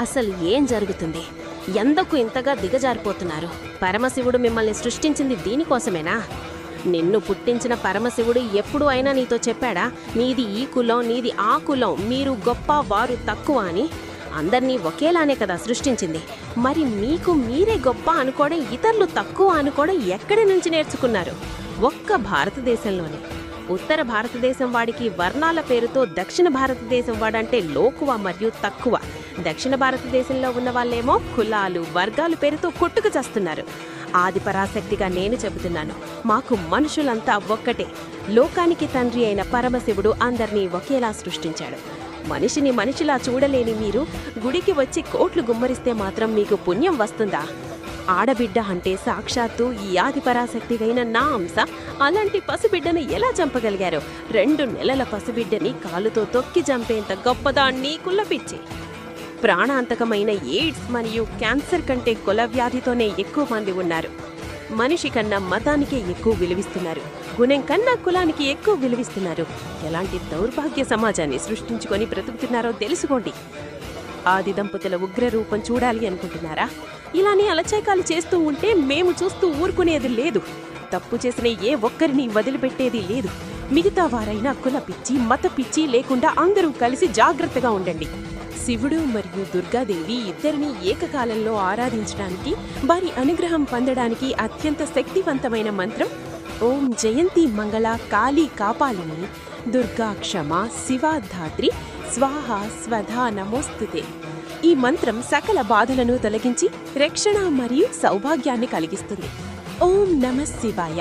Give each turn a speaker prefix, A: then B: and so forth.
A: అసలు ఏం జరుగుతుంది? ఎందుకు ఇంతగా దిగజారిపోతున్నారు? పరమశివుడు మిమ్మల్ని సృష్టించింది దీనికోసమేనా? నిన్ను పుట్టించిన పరమశివుడు ఎప్పుడు అయినా నీతో చెప్పాడా నీది ఈ కులం, నీది ఆ కులం, మీరు గొప్ప, వారు తక్కువ అని? అందర్నీ ఒకేలానే కదా సృష్టించింది. మరి మీకు మీరే గొప్ప అనుకోవడం, ఇతరులు తక్కువ అనుకోవడం ఎక్కడి నుంచి నేర్చుకున్నారు? ఒక్క భారతదేశంలోనే. ఉత్తర భారతదేశం వాడికి వర్ణాల పేరుతో దక్షిణ భారతదేశం వాడంటే లోకువ మరియు తక్కువ. దక్షిణ భారతదేశంలో ఉన్న వాళ్ళేమో కులాలు, వర్గాలు పేరుతో కొట్టుకు చస్తున్నారు. ఆదిపరాశక్తిగా నేను చెబుతున్నాను, మాకు మనుషులంతా ఒక్కటే. లోకానికి తండ్రి అయిన పరమశివుడు అందర్నీ ఒకేలా సృష్టించాడు. మనిషిని మనిషిలా చూడలేని మీరు గుడికి వచ్చి కోట్లు గుమ్మరిస్తే మాత్రం మీకు పుణ్యం వస్తుందా? ఆడబిడ్డ అంటే సాక్షాత్తు ఈ ఆదిపరాశక్తిగైన నా అంశ. అలాంటి పసిబిడ్డను ఎలా చంపగలిగారు? 2 నెలల పసిబిడ్డని కాలుతో తొక్కి చంపేంత గొప్పదాన్ని కుల్లపిచ్చి. ప్రాణాంతకమైన ఎయిడ్స్ మరియు క్యాన్సర్ కంటే కులవ్యాధితోనే ఎక్కువ మంది ఉన్నారు. మనిషి కన్నా మతానికే ఎక్కువ విలువిస్తున్నారు. గుణం కన్నా కులానికి ఎక్కువ విలువిస్తున్నారు. ఎలాంటి దౌర్భాగ్య సమాజాన్ని సృష్టించుకొని బ్రతుకుతున్నారో తెలుసుకోండి. ఆది దంపతుల ఉగ్ర రూపం చూడాలి అనుకుంటున్నారా? ఇలానే అలచైకాలు చేస్తూ ఉంటే మేము చూస్తూ ఊరుకునేది లేదు. తప్పు చేసిన ఏ ఒక్కరిని వదిలిపెట్టేది లేదు. మిగతా వారైనా కుల పిచ్చి, మత పిచ్చి లేకుండా అందరూ కలిసి జాగ్రత్తగా ఉండండి. శివుడు మరియు దుర్గాదేవి ఇద్దరిని ఏకకాలంలో ఆరాధించడానికి, వారి అనుగ్రహం పొందడానికి అత్యంత శక్తివంతమైన మంత్రం ఓం జయంతి మంగళ కాళీ కాపాలిని దుర్గా క్షమ శివాధాత్రి స్వాహ స్వధా నమోస్తుతే. ఈ మంత్రం సకల బాధలను తొలగించి రక్షణ మరియు సౌభాగ్యాన్ని కలిగిస్తుంది. ఓం నమః శివాయ.